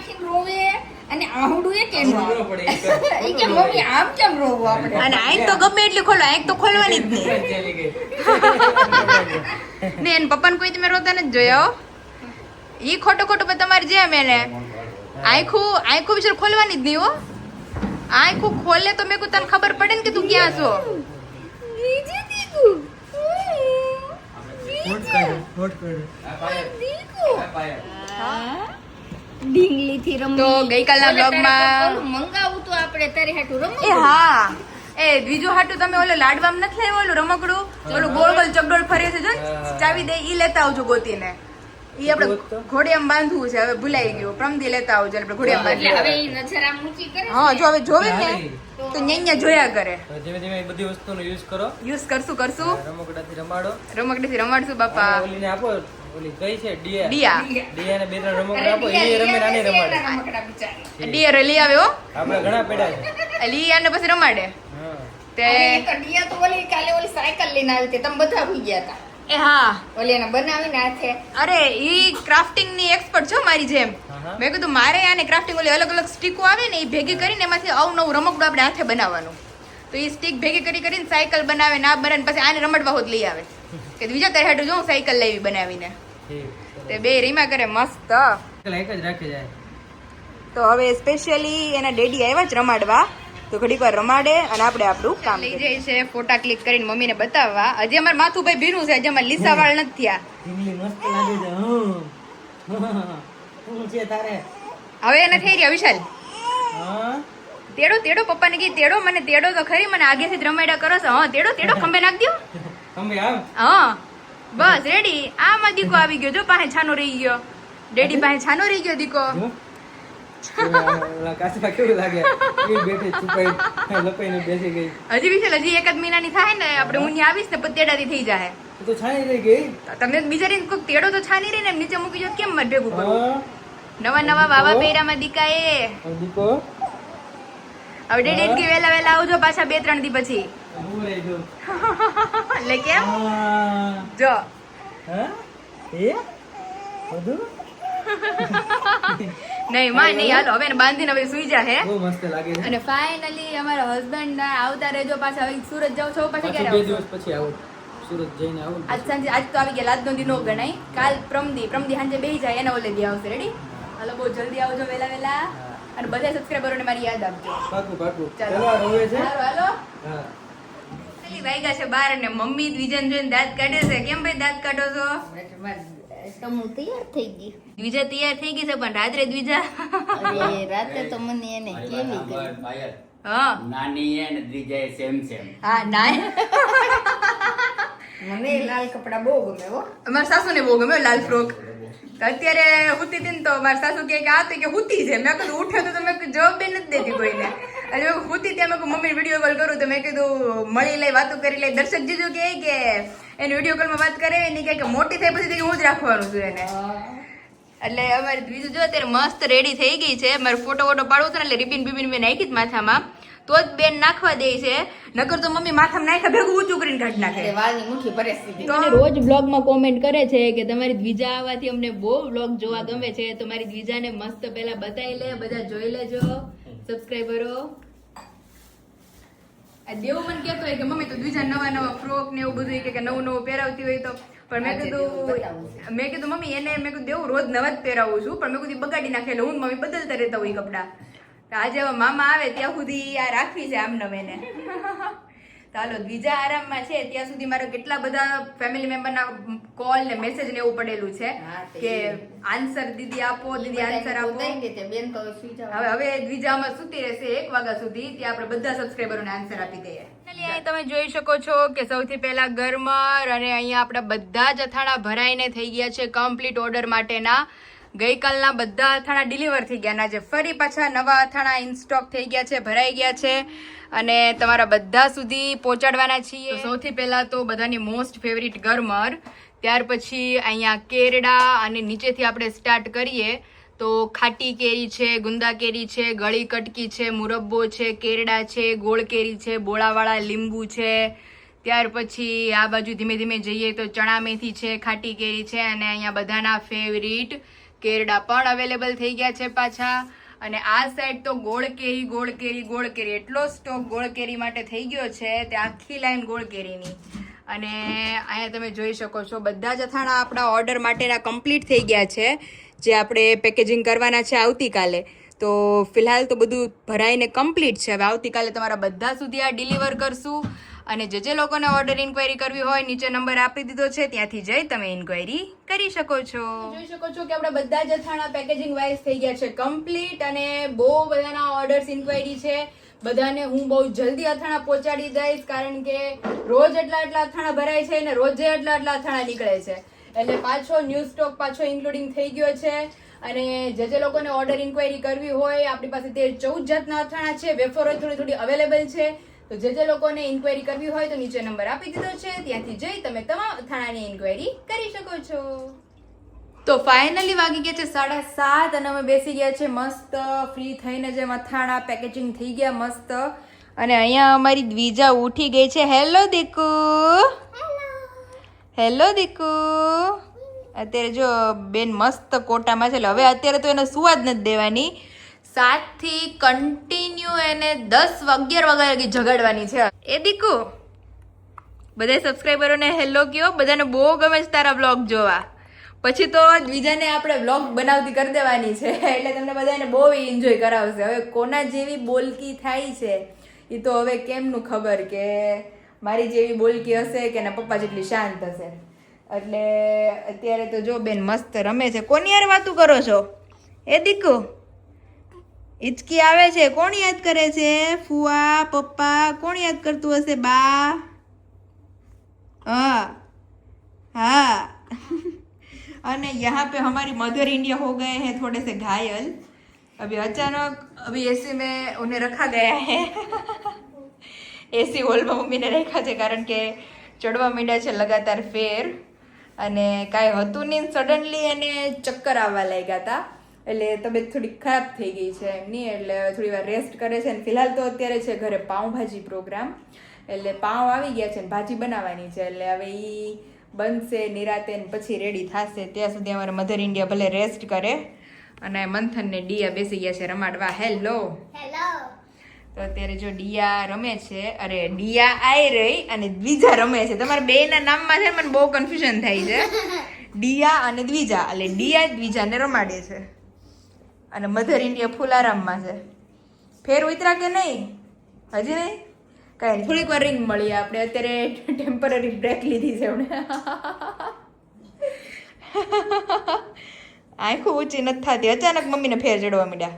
નાખીને રોવે અને આહુડું એ કેમ રોવે ઈ કે મમ્મી આમ કેમ રોવો આપણે અને આંખ તો ગમે એટલી ખોલો, આંખ તો ખોલવાની જ નહીં ને. એને પપ્પાને કોઈ તમે રોતા નથી જોયા હો. ઈ ખોટું ખોટું પણ તમારે જેમ એને આંખું વિચાર ખોલવાની જ નહીં હો. આંખું ખોલે તો મેં તને ખબર પડે ને કે તું ક્યાં છો. બીજું દીકું ડીંગલી થી રમ તો ગઈકાલના બ્લોગમાં મંગાવું તો આપણે તારી હાટું રમ એ હા એ બીજું હાટું તમે ઓલો લાડવામ નથી લાવ્યો ઓલું રમકડું ઓલું ગોળ ગોળ ચકડોળ ફરે છે જો ચાવી દે ઈ લેતા આવજો ગોતીને. ઈ આપણે ઘોડિયામ બાંધવું છે, હવે ભૂલાઈ ગયું. પ્રમદી લેતા આવજો આપણે ઘોડિયામ બાંધી. હવે ઈ નજર આમ ઊંચી કરે હા જો હવે જોવે ને તો ન્યા જોયા કરે. ધીમે ધીમે બધી વસ્તુનો યુઝ કરો. યુઝ કરશું રમકડાથી રમાડો. રમકડીથી રમાડશું બાપા. ઓલીને આપો, ઓલી કઈ છે ડિયા. ડિયાને બે ત્રણ રમકડા આપો, એ રમે નાની રમાડે. રમકડા બિચારી ડિયર લઈ આવ્યો આપણે ઘણા પેડા છે. લઈ આને પછી રમાડે હા તે અરે ઈ તો ડિયા તો ઓલી કાલે ઓલી સાયકલ લઈને આવી હતી, તમે બધા ભૂઈ ગયા હતા. એ હા ઓલી એને બનાવીને હાથે અરે ઈ ક્રાફ્ટિંગ ની એક્સપર્ટ છો મારી જેમ. હા. મેં કીધું મારે આને ક્રાફ્ટિંગ ઓલી અલગ અલગ સ્ટીકો આવે ને એ ભેગી કરીને એમાંથી અવનવું રમકડું આપણે હાથે બનાવવાનું. તો એ સ્ટીક ભેગી કરીને સાયકલ બનાવે ના બનાવે પછી આને રમડવા હોત લઈ આવે કે બીજા તારે હાટું જો સાયકલ લેવી બનાવીને. તે બે રીમા કરે મસ્ત. એક જ રાખી જાય. તો હવે સ્પેશિયલી એના ડેડી આવ્યા જ રમાડવા, તો ઘડીક વાર રમાડે અને આપણે આપણું કામ લઈ જાય છે ફોટા ક્લિક કરીને મમ્મીને બતાવવા. હજી અમારે માથું ભાઈ ભીનું છે, હજી અમારે લીસા વાળ નથી થયા. ઢીંગલી મસ્ત લાગે છે. શું છે તારે? હવે એને થઈ રહ્યા વિશાલ હા તેડો તેડો પપ્પાને કી તેડો મને તેડો તો ખરી, મને આગેથી જ રમાડ્યા કરો છો. હા તેડો તેડો ખંભે નાખ દો. તમે આવ. હા બસ રેડી. આમાં દીકો આવી ગયો જો, પાસે છાનો રહી ગયો. ડેડી પાસે છાનો રહી ગયો દીકો. ઓલા કાચમાં કેવું લાગે? એ બેઠી છુપાઈ લપાઈને બેસી ગઈ. હજી વિશાલ હજી એકાદ મહિનાની થાય ને આપણે હું આવીશ ને પછી તેડાથી થઈ જાય. તો છાણી રહી ગઈ. તમને બિચારીને કોઈક તેડો તો છાની રહી ને એમ નીચે મૂકી જો કેમ મત ભેગું કરવું. હા નવા નવા વાવા પેરામાં દીકાએ. દીકો હવે ડેડી કે વેલા વેલા આવજો પાછા 2-3 દી પછી. હું રહી ગયો. એટલે કેમ હા જો હા એ બધું નહીં માં નહીં હાલો હવે એને બાંધીને હવે સુઈ જા હે. બહુ મસ્ત લાગે છે. અને ફાઇનલી અમારા હસબન્ડ આવતા રહેજો પાછા. હવે સુરત જાવ છો પાછા પાછું ક્યારે 2 આવશો? દિવસ પછી આવું. સુરત જઈને આવું. આજ સાંજે આજ તો આવી ગયા, લાજનો દી નો ગણાય. કાલ પ્રમદી સાંજે બેહી જાય એના ઓલે દી આવશે. રેડી હાલો બહુ જલ્દી આવજો વેલા વેલા અને બધા સબસ્ક્રાઇબરોને મારી યાદ આપજો. પાકું પાકું. ચાલો. ચાલો રોવે છે. હાલો હાલો હા પેલી વાગ્યા છે 12 અને મમ્મી દ્વિજન જોઈને દાંત કાઢે છે. કેમ ભાઈ દાંત કાઢો છો? તમું તૈયાર થઈ ગઈ. દ્વિજા તૈયાર થઈ ગઈ છે પણ રાત્રે દ્વિજા અરે રાતે તો મને એને કેવી કરી. હા નાની અને દ્વિજાએ સેમ સેમ. હા ના મને લાલ કપડા બહુ ગમે હો. મારા સાસુ ને બહુ ગમે લાલ ફ્રોક. તો અત્યારે હુતી હતી ને તો મારા સાસુ કે આ તો કે હુતી છે. મેં કીધું ઉઠે તો તમે જવાબ બી નથી દેતી કોઈને. એટલે હુતી ત્યાં મેં મમ્મી વિડીયો કોલ કરું તો મેં કીધું મળી લઈ વાતો કરી લઈ. દર્શક જીજુ કે એને વિડીયો કોલમાં વાત કરે એની કે મોટી થઈ પછી હું જ રાખવાનું છું એને. એટલે અમારે બીજું જો અત્યારે મસ્ત રેડી થઈ ગઈ છે. મારે ફોટો પાડવું છે ને એટલે રિબિન બિબિન મેં નાખી જ માથામાં તો જ બેન નાખવા દે છે. નકર તો મમ્મી માથામાં નાખ્યા ભેગું ઊંચું કરીને કાઢી નાખે. વાળની મુઠ્ઠી પરિસ્થિતિ. તો રોજ બ્લોગમાં કોમેન્ટ કરે છે કે તમારી દ્વિજા આવવાથી અમને બહુ બ્લોગ જોવા ગમે છે. તો મારી દ્વિજાને મસ્ત પહેલા બતાવી લે, બધા જોઈ લેજો સબસ્ક્રાઇબરો. આ દેવું મને કહેતો હોય કે મમ્મી તો દ્વિજા નવા નવા ફ્રોક ને એવું બધું કે નવું નવું પહેરાવતી હોય તો પણ મેં કીધું મમ્મી એને મેં કીધું દેવું રોજ નવા જ પહેરાવું છું પણ મેં કીધું બગાડી નાખે એટલે હું મમ્મી બદલતા રહેતા હોય કપડા. તો આજે હવે મામા આવે ત્યાં સુધી આ રાખવી છે આમ નવેને. ચાલો દ્વિજા આરામમાં છે ત્યાં સુધી મારે કેટલા બધા ફેમિલી મેમ્બરના કોલ ને મેસેજ ને એવું પડેલું છે કે આન્સર દીદી આપો, દીદી આન્સર આપો. બેન તો સુઈ જાવ. હવે દ્વિજામાં સુતી રહેશે 1 વાગ્યા સુધી. ત્યાં આપણે બધા સબસ્ક્રાઇબરોને આન્સર આપી દઈએ. અહીં તમે જોઈ શકો છો કે સૌથી પહેલા ગરમર અને અહીંયા આપણા બધા જ અથાણા ભરાઈને થઈ ગયા છે કમ્પ્લીટ ઓર્ડર માટેના. ગઈકાલના બધા અથાણા ડિલિવર થઈ ગયા. આજે ફરી પાછા નવા અથાણા ઇન સ્ટોક થઈ ગયા છે, ભરાઈ ગયા છે અને તમારા બધા સુધી પહોંચાડવાના છીએ. સૌથી પહેલા તો બધાની મોસ્ટ ફેવરિટ ગરમર, ત્યાર પછી અહીંયા કેરડા અને નીચેથી આપણે સ્ટાર્ટ કરીએ તો ખાટી કેરી છે, ગુંદા કેરી છે, ગળી કટકી છે, મુરબ્બો છે, કેરડા છે, ગોળ કેરી છે, બોળાવાળા લીંબુ છે. ત્યાર પછી આ બાજુ ધીમે ધીમે જઈએ તો ચણા મેથી છે, ખાટી કેરી છે અને અહીંયા બધાના ફેવરિટ કેરડા પણ અવેલેબલ થઈ ગયા છે પાછા. અને આ સાઈડ તો ગોળ કેરી એટલો સ્ટોક ગોળ કેરી માટે થઈ ગયો છે, તે આખી લાઈન ગોળ કેરીની. અને અહીંયા તમે જોઈ શકો છો બધા જ અથાણા આપણા ઓર્ડર માટેના કમ્પ્લીટ થઈ ગયા છે, જે આપણે પેકેજિંગ કરવાના છે આવતીકાલે. તો ફિલહાલ તો બધું ભરાઈને કમ્પ્લીટ છે. હવે આવતીકાલે તમારા બધા સુધી આ ડિલિવર કરશું. અને જે લોકોને ઓર્ડર ઇન્ક્વાયરી કરવી હોય, નીચે નંબર આપી દીધો છે, ત્યાંથી જઈ તમે ઇન્ક્વાયરી કરી શકો છો. જોઈ શકો છો કે આપણા બધા જ અથાણા પેકેજિંગ વાઇઝ થઈ ગયા છે કમ્પ્લીટ. અને બહુ બધાના ઓર્ડર્સ ઇન્ક્વાયરી છે. બધાને હું બહુ જલ્દી અથાણા પહોંચાડી દઈશ, કારણ કે રોજ એટલા અથાણા ભરાય છે અને રોજે એટલા અથાણા નીકળે છે. એટલે પાછો ન્યૂ સ્ટોક પાછો ઇન્ક્લુડિંગ થઈ ગયો છે. અને જે લોકોને ઓર્ડર ઇન્ક્વાયરી કરવી હોય, આપણી પાસે 13-14 જાતના અથાણા છે. વેફરો થોડી અવેલેબલ છે. તો જે લોકોને ઇન્ક્વાયરી કરવી હોય તો નીચે નંબર આપી દીધો છે, ત્યાંથી જઈ તમે તમામ અથાણાની ઇન્ક્વાયરી કરી શકો છો. તો ફાઇનલી વાગી ગયા છે 7:30 અને અમે બેસી ગયા છે મસ્ત ફ્રી થઈને. જેમ અથાણા પેકેજિંગ થઈ ગયા મસ્ત. અને અહીંયા અમારી દ્વિજા ઉઠી ગઈ છે. હેલો દીકુ. હેલો દીકુ. અત્યારે જો બેન મસ્ત કોટામાં છે, એટલે હવે અત્યારે તો એને સુવા જ નથી દેવાની. 7 થી કન્ટિન્યુ એને 10-11 વાગ્યા લગી જગાડવાની છે. એ દીકુ, બધા સબસ્ક્રાઈબરોને હેલો કયો. બધાને બહુ ગમે છે તારા બ્લોગ જોવા. પછી તો દ્વિજાને આપણે બ્લોગ બનાવતી કરી દેવાની છે, એટલે તમને બધાને બહુ એન્જોય કરાવશે. હવે કોના જેવી બોલકી થાય છે એ તો હવે કેમનું ખબર, કે મારી જેવી બોલકી હશે કે એના પપ્પા જેટલી શાંત હશે. એટલે અત્યારે તો જો બેન મસ્ત રમે છે. કોની યાર વાતું કરો છો? એ દીકુ હિચકી આવે છે. કોણ યાદ કરે છે? ફુવા, પપ્પા? કોણ યાદ કરતું હશે? બા? हाँ. અને यहाँ पे हमारी मदर इंडिया हो गए हैं थोड़े से घायल. अभी अचानक एसी में उन्हें रखा गया है. एसी हॉल में मम्मी ने रखा છે, કારણ કે ચડવા માંડ્યા છે લગાતાર ફેર. અને કાંઈ હતું નહીં, સડનલી એને ચક્કર આવવા લાગ્યા હતા, એટલે તબિયત થોડી ખરાબ થઈ ગઈ છે એમની. એટલે થોડી વાર રેસ્ટ કરે છે. અને ફિલહાલ તો અત્યારે છે ઘરે પાઉંભાજી પ્રોગ્રામ, એટલે પાઉં આવી ગયા છે ને ભાજી બનાવવાની છે. એટલે હવે એ બનશે નિરાતે ને પછી રેડી થશે. ત્યાં સુધી અમારે મધર ઇન્ડિયા ભલે રેસ્ટ કરે. અને મંથન ને ડિયા બેસી ગયા છે રમાડવા. હેલો. તો અત્યારે જો ડિયા રમે છે. અરે ડિયા આઈ રહી અને દ્વિજા રમે છે. તમારા બે ના નામમાં છે મને બહુ કન્ફ્યુઝન થાય છે. ડિયા અને દ્વિજા, એટલે ડિયા દ્વિજાને રમાડે છે. અને મધર ઇન્ડિયા ફૂલ આરામમાં છે. ફેર ઉતરા કે નહીં? હજી નહીં? કાંઈ થોડીક વાર રિંગ મળીએ આપણે. અત્યારે ટેમ્પરરી બ્રેક લીધી છે એમણે. આંખો ઊંચી નથી થતી. અચાનક મમ્મીને ફેર ચડવા માંડ્યા.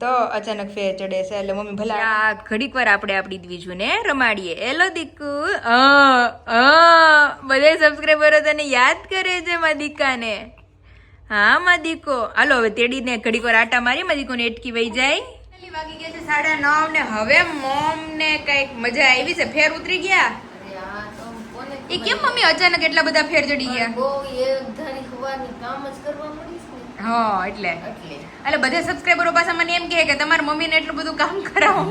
તો અચાનક ફેર ચડે છે, એટલે મમ્મી ભલા ઘડીક વાર આપણે આપણી દ્વિજુને રમાડીએ. એલો દીકુ. બધા સબસ્ક્રાઈબરો તને યાદ કરે છે મા દીકાને. હા મા દીકો. હાલો હવે તેડીને ઘડીક વાર આટા મારી મા દીકોને એટકી વહી જાય. વાગી ગયા છે 9:30 ને હવે મોમ ને કઈક મજા આવી છે. ફેર ઉતરી ગયા. એ કેમ મમ્મી અચાનક એટલા બધા ફેર ચડી ગયા? હા એટલે બધા સબસ્ક્રાઈબરો પાસે મને એમ કહે કે તમારા મમ્મીને એટલું બધું કામ કરાવો.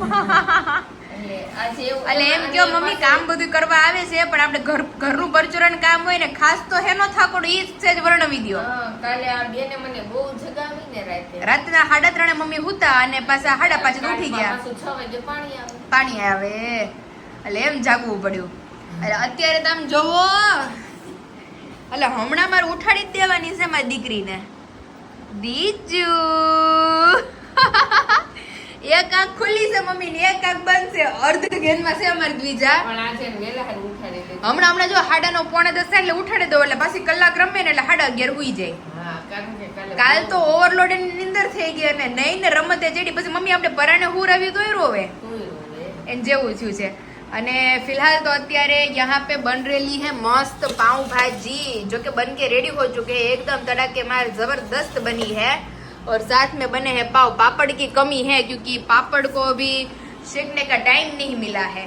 એટલે એમ કે મમ્મી કામ બધું કરવા આવે છે, પણ આપણે ઘરનું પરચુરણ કામ હોય ને ખાસ તો હેનો થાકોડો ઈ જ છે વર્ણવી દો. કાલે આ બેને મને બહુ જગાવીને રાતના 3:30 મમ્મી હુતા અને પાછા 5:30 ઉઠી ગયા. 6 વાગે પાણી આવે એટલે એમ જાગવું પડ્યું. એટલે અત્યારે તમે જોવો, એટલે હમણાં મારે ઉઠાડી જ દેવાની છે મારી દીકરીને. દીજુ એક આંખ ખુલ્લી છે મમ્મી ની, એક આંખ બંધ છે. અર્ધ ગેનમાં છે અમારી દ્વિજા. હમણાં જો 9:30 એટલે ઉઠાડી દો, એટલે પાછી કલાક રમે ને એટલે 11:30 ઉઈ જાય. કાલ તો ઓવરલોડ નીંદર થઈ ગઈ અને નહીં ને રમતે ચડી. પછી મમ્મી આપણે પરાણે હું રવ્યું તો રોવે એને જેવું થયું છે. અને फिलहाल तो અત્યારે यहाँ पे बन रही है मस्त पाव भाजी, जो कि बन के रेडी हो चुके हैं, एकदम तड़ाकेदार जबरदस्त बनी है. और साथ में बने हैं पाव. पापड़ की कमी है क्योंकि पापड़ को अभी सेकने का टाइम नहीं मिला है.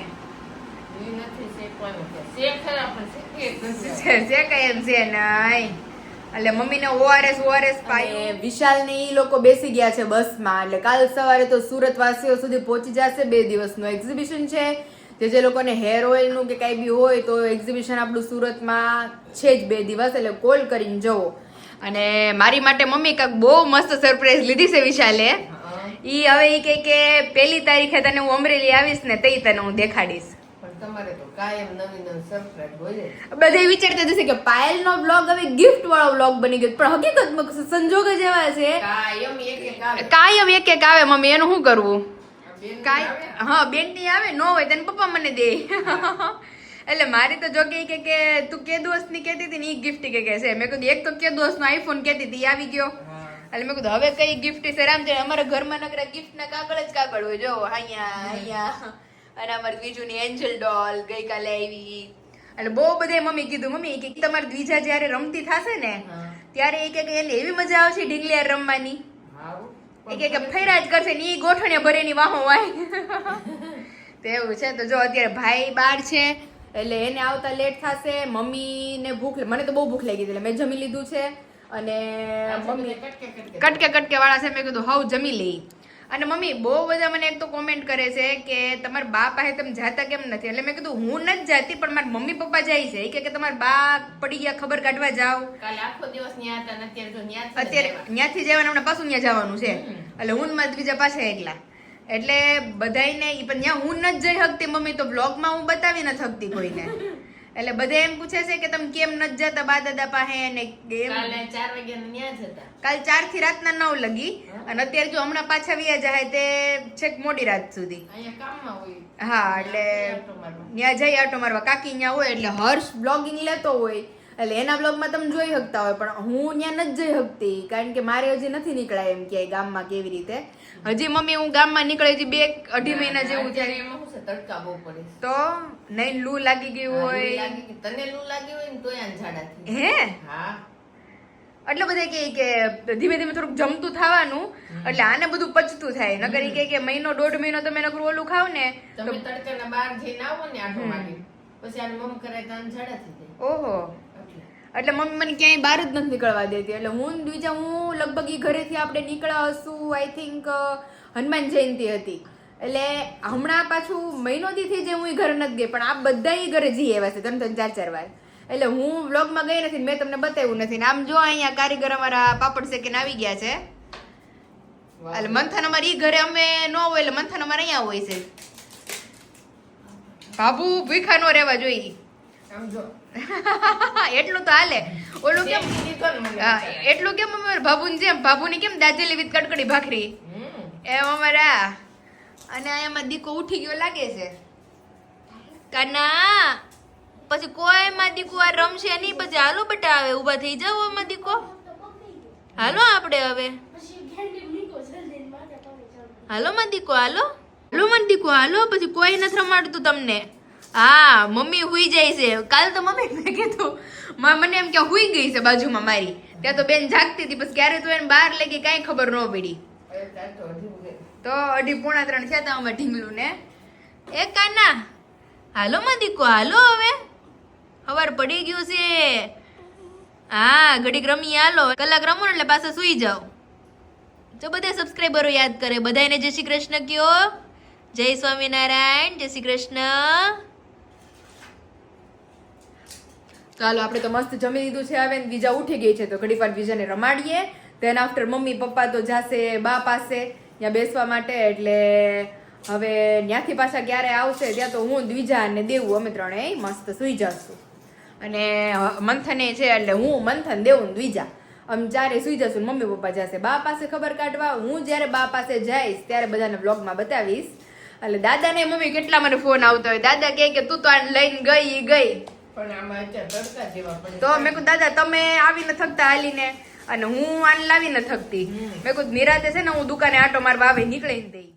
એટલે મમ્મીને ઓઆરએસ પાયું. વિશાલ ને ઈ લોકો બેસી ગયા છે બસમાં. એટલે કાલ સવારે તો સુરત વાસીઓ સુધી પહોંચી જશે. 2 દિવસનું એક્ઝિબિશન છે. જે લોકોને હેર ઓઇલ નું કે કઈ બી હોય તો એક્ઝિબિશન આપણું સુરતમાં છે જ 2 દિવસ. એટલે કોલ કરીને જવો. અને મારી માટે મમ્મી કાંઈક બહુ મસ્ત સરપ્રાઈઝ લીધી છે વિશાલે. ઈ હવે ઈ કે 1 તારીખે તને હું અમરેલી આવીશ ને તઈ તને હું દેખાડીશ. પણ તમારે તો કાયમ નવી સરપ્રાઈઝ હોય છે. બધે વિચારતા જશે કે પાયલનો બ્લોગ હવે ગિફ્ટ વાળો બ્લોગ બની ગયો, પણ હકીકતમાં સંજોગ જ એવા છે કાયમ એક આવે. કાયમ એક આવે. મમ્મી એનું શું કરવું? બેન કાંઈ હા બેનની આવે ન હોય તને પપ્પા મને દે. એટલે મારી તો જો કે તું કે દોસ્તની કહેતી હતી ને ઈ ગિફ્ટ કે છે. મેં કીધું એક તો કે દોસ્તનો આઈફોન કહેતી હતી ઈ આવી ગયો. એટલે મેં કીધું હવે કઈ ગિફ્ટ છે રામચંદ્ર? અમારા ઘરમાં નકરા ગિફ્ટ ના કાગળ જ કાગળ હોય. જો અહીંયા અને અમારી બીજુની એન્જલ ડોલ ગઈકાલે આવી. એટલે બહુ બધે મમ્મી કીધું મમ્મી કે તમારી દ્વિજા જયારે રમતી થશે ને ત્યારે એ કે એને એવી મજા આવશે ઢીંગલિયા રમવાની. એ કે ફેરા જ કરશે ને ઈ ગોઠણિયા ભરેની વાહો વાય. તો એવું છે. તો જો અત્યારે ભાઈ બહાર છે એટલે એને આવતા લેટ થશે. મમ્મીને ભૂખ, મને તો બહુ ભૂખ લાગી હતી એટલે મેં જમી લીધું છે. અને મમ્મી કટકે વાળા છે. મેં કીધું હાવ જમી લઈ. અને મમ્મી બહુ બધા મને એક તો કોમેન્ટ કરે છે કે તમારા બા પાસે તમે જાતા કેમ નથી? એટલે મેં કીધું હું નથી જાતી પણ મારા મમ્મી પપ્પા જાય છે. એ કે તમારા બા પડી ગયા ખબર કાઢવા જાવ. કાલે આખો દિવસ ન્યા હતા ને અત્યારે તો અત્યારે ત્યાંથી જવાનું હમણાં પાછું ત્યાં જવાનું છે. એટલે હું ને મારા બીજા પાછા એકલા. એટલે બધાયને ઈ પણ ત્યાં હું નથી જઈ શકતી મમ્મી, તો બ્લોગમાં હું બતાવી નથી શકતી કોઈને. એટલે બધા એમ પૂછે છે કે તમે કેમ નથી જતા બા દાદા પાસે ને કાલે 4 વાગ્યા ન્યા જ હતા. કાલ 4 થી રાતના 9 લગી. અને અત્યારે જો હમણાં પાછા વ્યા જાય તે છેક મોડી રાત સુધી. અહીંયા કામમાં હોય. હા એટલે ત્યાં જઈ આટો મારવા. કાકી ત્યાં હોય એટલે હર્ષ બ્લોગિંગ લેતો હોય એટલે એના બ્લોગમાં તમે જોઈ શકતા હોય. પણ હું ત્યાં નથી જઈ શકતી કારણ કે મારે હજી નથી નીકળાય એમ ક્યાંય ગામમાં કેવી રીતે. હજી મમ્મી હું ગામમાં નીકળે હજી 2-2.5 મહિના જેવું અત્યારે થાય. એમાં શું છે તડકા બહુ પડે. તો નહીં લૂ લાગી ગઈ હોય. તને લૂ લાગી હોય ને તોય આને ઝાડા થઈ. હે હા એટલે બધા કે ધીમે ધીમે થોડુંક જમતું થવાનું એટલે આને બધું પચતું થાય. નકર ઈ કે 1-1.5 મહિનો તમે નકરું ઓલું ખાવ ને તો તમે તડકાના બહાર જઈને આવો ને આટો મારી પછી આને મમ કરે તો આને ઝાડા થઈ જાય. ઓહો. એટલે મમ્મી મને ક્યાંય બહાર જ નથી નીકળવા દેતી. એટલે હું લગભગ ઈ ઘરેથી આપણે નીકળ્યા હશું આઈ થિંક હનુમાન જયંતિ હતી. એટલે હમણાં પાછું મહિનો દી થઈ જાય હું ઈ ઘરે નથી ગઈ પણ આ બધા ઈ ઘરે જઈ આવ્યા છે 3-4 વાર. એટલે હું વ્લોગમાં ગઈ નથી, મેં તમને બતાવ્યું નથી. આમ જો અહીંયા કારીગર અમારા પાપડ શેકીને આવી ગયા છે. એટલે મંથન અમારે ઈ ઘરે અમે ન હોય એટલે મંથન અમારે અહીંયા હોય છે. બાબુ ભૂખા નો રહેવા જોઈએ. સમજો એટલું તો હાલે. ઓલું કેમ કીધું ને મને હા, એટલું કેમ બાબુની જેમ બાબુની કેમ દાજેલી વિથ કડકડી ભાખરી એમ અમારા. અને એમાં દીકો ઉઠી ગયો લાગે છે. કાના પછી કોઈ માં દીકો આ રમશે નહીં. પછી હાલો બટા આવે ઉભા થઈ જાવ એમાં દીકો. હાલો આપણે હવે હાલો માં દીકો હાલો હાલો માં દીકો હાલો. પછી કોઈ નથી રમાડતું તમને. હા મમ્મી હુઈ જાય છે. કાલ તો મમ્મી મેં કીધું મને એમ કે હુઈ ગઈ છે બાજુમાં મારી. ત્યાં તો બેન જાગતી હતી પછી ક્યારે તો એને બહાર લઈ ગઈ કાંઈ ખબર ન પડી. તો 2:30-3 થયા હતા અમે ઢીંગલું ને. એ કાના હાલો માં દીકો હાલો હવે સવાર પડી ગયું છે. હા ઘડીક રમી હાલો. કલાક રમો એટલે પાછા સુઈ જાઓ. જો બધા સબસ્ક્રાઈબરો યાદ કરે બધાને જય શ્રી કૃષ્ણ કયો. જય સ્વામિનારાયણ, જય શ્રી કૃષ્ણ. ચાલો આપણે તો મસ્ત જમી લીધું છે. હવે બીજા ઉઠી ગઈ છે તો ઘડીક વાર બીજાને રમાડીએ. ધેન આફ્ટર મમ્મી પપ્પા તો જાશે બા પાસે ત્યાં બેસવા માટે. એટલે હવે ત્યાંથી પાછા ક્યારે આવશે ત્યાં તો હું દ્વિજા અને દેવું અમે ત્રણેય મસ્ત સુઈ જશું. અને મંથને છે એટલે હું મંથન દેવું ને દ્વિજા આમ ચારે સુઈ જશું. મમ્મી પપ્પા જશે બા પાસે ખબર કાઢવા. હું જ્યારે બા પાસે જઈશ ત્યારે બધાને બ્લોગમાં બતાવીશ. એટલે દાદા ને મમ્મી કેટલા મને ફોન આવતો હોય. દાદા કે તું તો આને લઈને ગઈ પણ આમાં અત્યારે તડકા જેવા પડે. તો મેં કહ્યું દાદા તમે આવી ન થકતા હાલીને અને હું આને લાવી ન થકતી. મેં કહ્યું નિરાતે છે ને હું દુકાને આટો મારવા આવે નીકળીને દઈ.